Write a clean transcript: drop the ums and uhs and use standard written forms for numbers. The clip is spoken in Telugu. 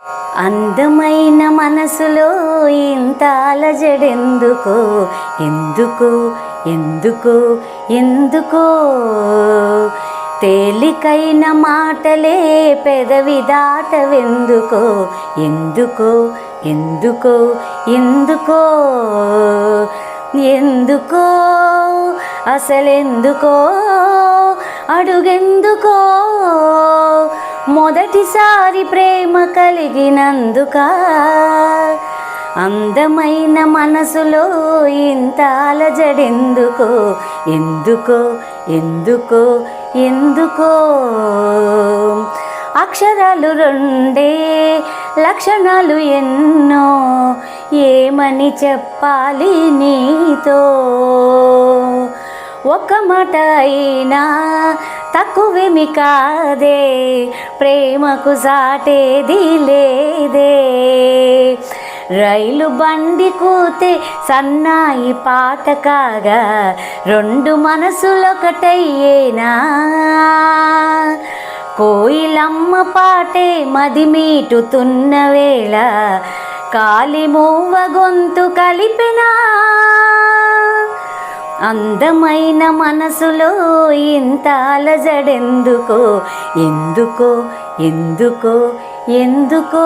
అందమైన మనసులో ఇంత అలజడెందుకో, ఎందుకో ఎందుకో ఎందుకో. తేలికైన మాటలే పెదవి దాటవెందుకో, ఎందుకో ఎందుకో ఎందుకో. ఎందుకో అసలెందుకో, అడుగెందుకో. మొదటిసారి ప్రేమ కలిగినందుక. అందమైన మనసులో ఇంత అలజడెందుకో, ఎందుకో ఎందుకో ఎందుకో. అక్షరాలు రెండే, లక్షణాలు ఎన్నో, ఏమని చెప్పాలి నీతో. ఒక్క మాట అయినా తక్కువేమి కాదే, ప్రేమకు సాటేది లేదే. రైలు బండి కూతే సన్నాయి పాట కాగా, రెండు మనసులొకటయ్యేనా. కోయిలమ్మ పాటే మది మీటుతున్న వేళ, కాలి మూవ గొంతు కలిపినా. అందమైన మనసులో ఇంత అలజడెందుకో, ఎందుకో ఎందుకో ఎందుకో.